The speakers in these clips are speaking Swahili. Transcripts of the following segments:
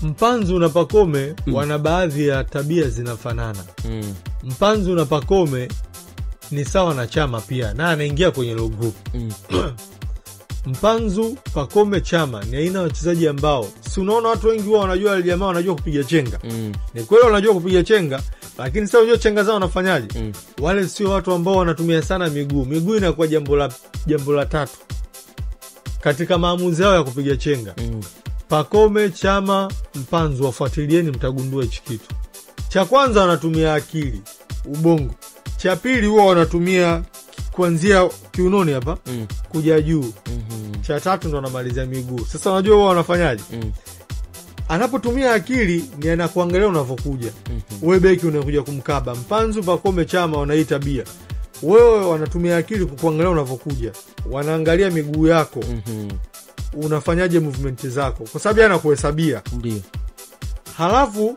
Mpanzu na Pacome wana baadhi ya tabia zinafanana. Mpanzu na Pacome ni sawa na Chama pia, na anaingia kwenye low group. Mpanzu, Pacome, Chama ni aina wachezaji ambao si unaona watu wengi wao wanajua wale jamaa wanajua kupiga chenga. Ni kweli wanajua kupiga chenga, lakini sasa unajua chenga zao wanafanyaje? Wale sio watu ambao wanatumia sana miguu. Miguu inakuwa jambo la tatu katika maamuzi yao ya kupiga chenga. Pacome, Chama, Mpanzu, wafuatilieni mtagundua hichi kitu. Cha kwanza wanatumia akili, ubongo. Cha pili huwa wanatumia kuanzia kiunoni hapa kuja juu. Cha tatu ndo wanamalizia miguu. Sasa unajua wao wanafanyaje? Anapotumia akili ni anakuangalia unavokuja. Wewe beki unakuja kumkaba. Mpanzu, Pacome, Chama wana tabia. Wewe wanatumia akili kukuangalia unavokuja. Wanaangalia miguu yako. Unafanyaje movement zako, kwa sababu anakuhesabia. Ndio. Halafu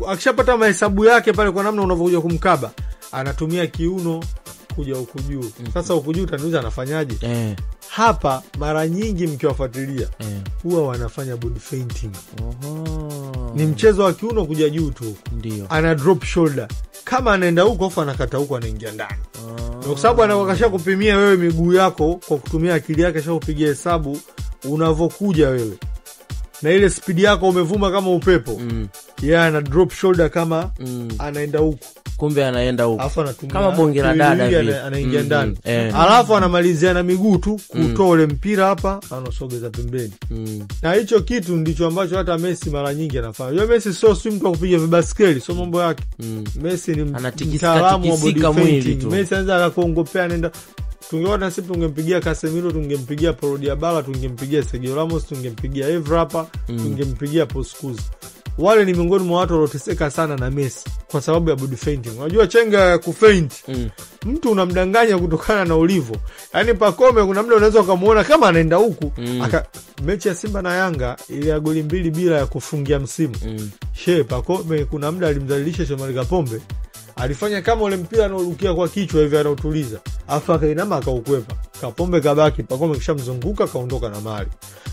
akishapata mahesabu yake pale kwa namna unavokuja kumkaba, anatumia kiuno kuja huku juu. Sasa huku juu utaniuliza anafanyaje? Hapa mara nyingi mkiwafuatilia huwa wanafanya body fainting. Ni mchezo wa kiuno kuja juu tu. Ndio. Ana drop shoulder. Kama anaenda huko afa anakata huko anaingia ndani. Kwa sababu anakakasha kupimia wewe miguu yako kwa kutumia akili yake, kisha kupigia hesabu unavokuja wewe. Na ile speed yako umevuma kama upepo. Ana drop shoulder kama anaenda huko. Kumbe anaenda huko. Kama bonge la dada hivi anaingia ndani. Alafu anamalizia na miguu tu kutoa ule mpira hapa, anasogeza pembeni. Na hicho kitu ndicho ambacho hata Messi mara nyingi anafanya. Yeye Messi sio mtu wa kupiga vibaskeli, sio mambo yake. Messi ni mtaalamu wa body fainting. Messi anaweza akakuongopea anaenda. Tungeona sisi tungempigia Casemiro, tungempigia Paulo Dybala, tungempigia Sergio Ramos, tungempigia Evra hapa, tungempigia Puskas. Wale ni miongoni mwa watu walioteseka sana na Messi kwa sababu ya body fainting. Unajua chenga ya kufaint. Mtu unamdanganya kutokana na ulivo. Yaani Pacome kuna muda unaweza kumuona kama anaenda huku. Mechi ya Simba na Yanga ile ya goli 2 bila ya kufungia msimu. Pacome kuna muda alimdhalilisha Shomari Kapombe. Alifanya kama ule mpira anaorukia kwa kichwa hivi anautuliza. Afa akainama akaukwepa. Kapombe kabaki, Pacome kishamzunguka kaondoka na mali.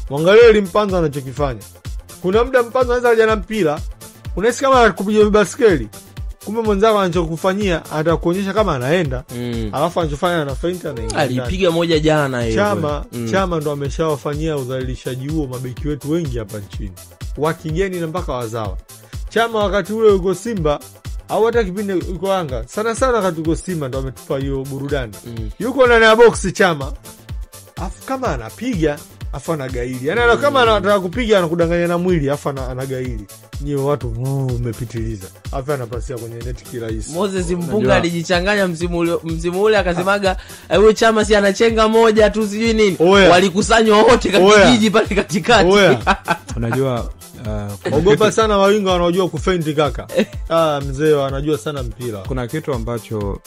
Mwangalie ile Mpanzu anachokifanya. Kuna muda Mpanzu anaweza kuja na mpira, unahisi kama anakupiga baskeli. Kumbe mwenzako anachokufanyia atakuonyesha kama anaenda. Alafu anachofanya ana feint anaingia. Alipiga moja jana hiyo. Chama ndo ameshawafanyia udhalilishaji huo mabeki wetu wengi hapa nchini. Wa kigeni na mpaka wazawa. Chama wakati ule yuko Simba au hata kipindi yuko Yanga. Sana wakati yuko Simba ndo ametupa hiyo burudani. Yuko ndani ya box Chama. Afu kama anapiga afa anagaili. Yaani kama anataka kupiga anakudanganya na mwili afa anagaili. Nio watu umepitiliza. Afa anapasia kwenye neti kirahisi. Moses Mpunga alijichanganya msimu ule akasemaga huyo Chama si anachenga moja tu sijui nini. Walikusanywa wote katika kijiji pale katikati. Unajua ogopa sana wawinga wanaojua kufaint kaka. Mzee anajua sana mpira. Kuna kitu ambacho